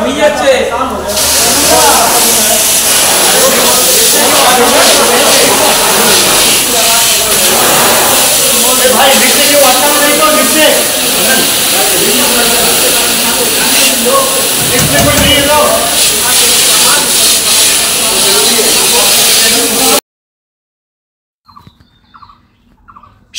ভিজেছে। ভাই নিচে কেউ আসাম নেই তো নিচে নিয়ে যাও।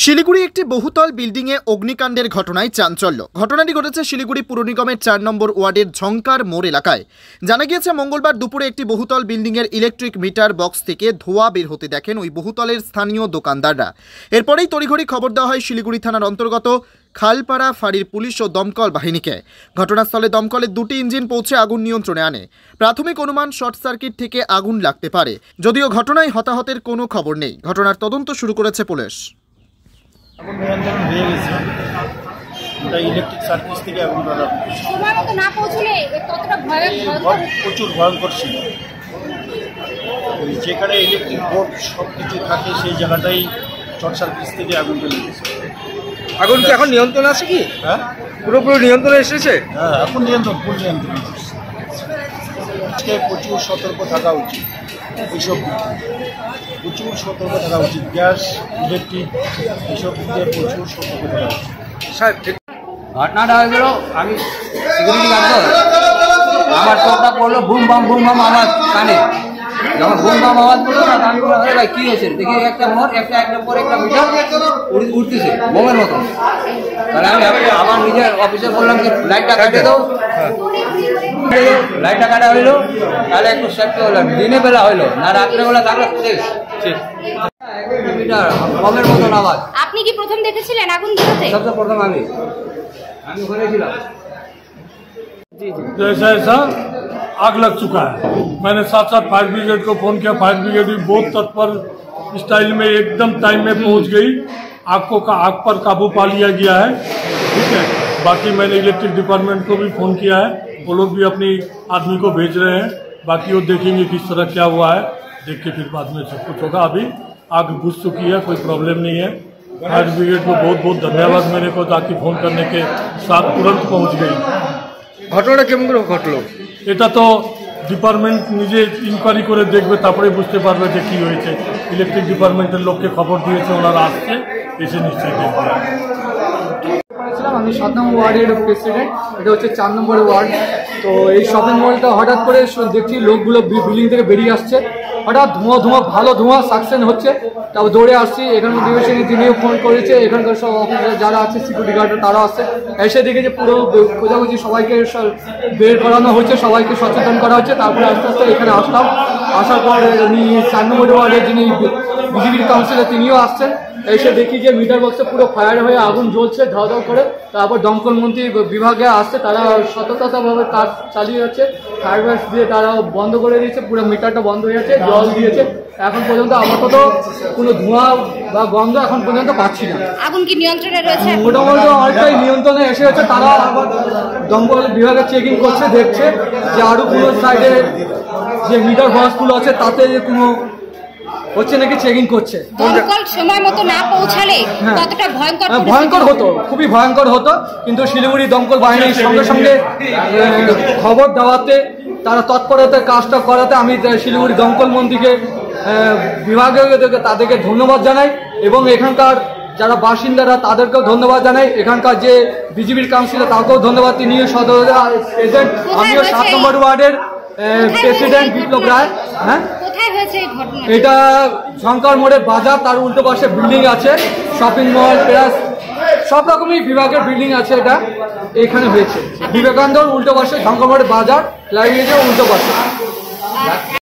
শিলিগুড়ি একটি বহুতল বিল্ডিংয়ে অগ্নিকাণ্ডের ঘটনায় চাঞ্চল্য। ঘটনাটি ঘটেছে শিলিগুড়ি পুর নিগমের 4 নম্বর ওয়ার্ডের ঝংকার মোড় এলাকায়। জানা গিয়েছে মঙ্গলবার দুপুরে একটি বহুতল বিল্ডিংয়ের ইলেকট্রিক মিটার বক্স থেকে ধোঁয়া বের হতে দেখেন ওই বহুতলের স্থানীয় দোকানদাররা। এরপরেই তড়িঘড়ি খবর দেওয়া হয় শিলিগুড়ি থানার অন্তর্গত খালপাড়া ফাঁড়ির পুলিশ ও দমকল বাহিনীকে। ঘটনাস্থলে দমকলের 2টি ইঞ্জিন পৌঁছে আগুন নিয়ন্ত্রণে আনে। প্রাথমিক অনুমান শর্ট সার্কিট থেকে আগুন লাগতে পারে, যদিও ঘটনায় হতাহতের কোনো খবর নেই। ঘটনার তদন্ত শুরু করেছে পুলিশ। আগুন নিয়ন্ত্রণ হয়ে গেছে, এটা ইলেকট্রিক সার্কিট থেকে আগুন ধরা সময় মতো না পৌঁছলে কতটা প্রচুর ভয়ঙ্কর ছিল। যেখানে ইলেকট্রিক বোর্ড সব কিছু থাকে সেই জায়গাটাই শর্ট সার্কিট থেকে আগুন চলে গেছে। আগুন কি এখন নিয়ন্ত্রণ আছে কি? হ্যাঁ, পুরোপুরি নিয়ন্ত্রণে এসেছে। হ্যাঁ, এখন নিয়ন্ত্রণ, ফুল নিয়ন্ত্রণ। আজকে প্রচুর সতর্ক থাকা উচিত, এইসব প্রচুর সতর্ক থাকা উচিত। গ্যাস, ইলেকট্রিক এইসব দিকে প্রচুর সতর্ক থাকা উচিত। ঘটনাটা হয়ে গেল, আমি সিকিউরিটি গার্ড, আমার চোখটা পড়লো বুম বাম আওয়াজ কানে। যখন বুম বাম আওয়াজ পড়লো না, আমি বললাম আরে ভাই কী হয়েছে, দেখি একটা মোড় একটা পর একটা মিটার উঠতেছে বোমের মতো। তাহলে আমি আমার নিজের অফিসে বললাম কি লাইটটা কাটে দাও, লাইটটা কাটা হইলো, তাহলে একটু সেফটি হলো। দিনে বেলা হইলো না, রাত্রেবেলা থাকলে মিটার বোমের মতন আওয়াজ। আপনি কি প্রথম দেখেছিলেন আগুন ধরতে? সবচেয়ে প্রথম আমি ওখানে ছিলাম। जैसा ऐसा आग लग चुका है। मैंने साथ फायर ब्रिगेड को फोन किया, फायर ब्रिगेड भी बहुत तत्पर स्टाइल में एकदम टाइम में पहुंच गई। आग पर काबू पा लिया गया है, ठीक है। बाकी मैंने इलेक्ट्रिक डिपार्टमेंट को भी फोन किया है, वो लोग भी अपनी आदमी को भेज रहे हैं। बाकी वो देखेंगे किस तरह क्या हुआ है, देख के फिर बाद में सब कुछ होगा। अभी आग बुझ चुकी है, कोई प्रॉब्लम नहीं है। फायर ब्रिगेड को बहुत बहुत धन्यवाद मेरे को, ताकि फोन करने के साथ तुरंत पहुंच गई। ঘটনাটা কেমন করে ঘটলো? এটা তো ডিপার্টমেন্ট নিজে ইনকোয়ারি করে দেখবে, তারপরে বুঝতে পারবে যে কী হয়েছে। ইলেকট্রিক ডিপার্টমেন্টের লোককে খবর দিয়েছে, ওনারা আসছে, এসে নিশ্চয়ই দেখবে। আমি 7 নম্বর ওয়ার্ডের প্রেসিডেন্ট, এটা হচ্ছে 4 নম্বর ওয়ার্ড। তো এই শপিং মলটা হঠাৎ করে দেখছি লোকগুলো বিল্ডিং থেকে বেরিয়ে আসছে, হঠাৎ ধোঁয়া ভালো ধোঁয়া সাকশন হচ্ছে। তারপর দৌড়ে আসছি, এখানে ডিভিশনে তিনিও ফোন করেছে, এখানকার সব অফিসার যারা আছে সিকিউরিটি গার্ডরা তারা আসছে। এসে দেখে যে পুরো খোঁজাখুঁজি সবাইকে বের করানো হচ্ছে, সবাইকে সচেতন করা হচ্ছে। তারপরে আস্তে আস্তে এখানে আসলাম। আসার পর উনি 4 নম্বর ওয়ার্ডের যিনি বিজেপির কাউন্সিলর তিনিও আসছেন। এসে দেখি যে মিটার বক্সে পুরো ফায়ার হয়ে আগুন জ্বলছে ধাও ধাও করে। তারপর দমকল মন্ত্রী বিভাগে আসছে, তারা সতর্কতাভাবে কাজ চালিয়ে যাচ্ছে। ফায়ার ব্রিগেড দিয়ে তারা বন্ধ করে দিয়েছে, পুরো মিটারটা বন্ধ হয়ে যাচ্ছে, জল দিয়েছে। এখন পর্যন্ত আপাতত কোনো ধোঁয়া বা গন্ধ এখন পর্যন্ত পাচ্ছি না। আগুন কি নিয়ন্ত্রণে রয়েছে? মোটামুটি অনেকটাই নিয়ন্ত্রণে এসে গেছে। তারা আবার দমকল বিভাগে চেকিং করছে, দেখছে যে আরও কোনো সাইডে যে মিটার বক্সগুলো আছে তাতে যে কোনো হচ্ছে নাকি চেকিং করছে। দমকল সময় মতো না পৌঁছালে কতটা ভয়ঙ্কর হতো, খুবই ভয়ঙ্কর হতো। কিন্তু শিলিগুড়ি দমকল বাহিনীর সঙ্গে সঙ্গে খবর দেওয়াতে, তারা তৎপরতার কাজটা করাতে আমি শিলিগুড়ি দমকল মন্ত্রীকে বিভাগে তাদেরকে ধন্যবাদ জানাই, এবং এখানকার যারা বাসিন্দারা তাদেরকেও ধন্যবাদ জানাই। এখানকার যে বিজেপির কাউন্সিলর তাকেও ধন্যবাদ, তিনিও সদর এজেন্ট। আমিও 7 নম্বর ওয়ার্ডের প্রেসিডেন্ট বিপ্লব রায়। হ্যাঁ, এটা ঝংকার মোড়ের বাজার, তার উল্টো পাশে বিল্ডিং আছে, শপিং মল, প্লাস সব রকমই বিভাগের বিল্ডিং আছে। এটা এখানে হয়েছে বিবেকানন্দর উল্টো পাশে, ঝংকার মোড়ের বাজার, লাইব্রেরির উল্টো পাশে।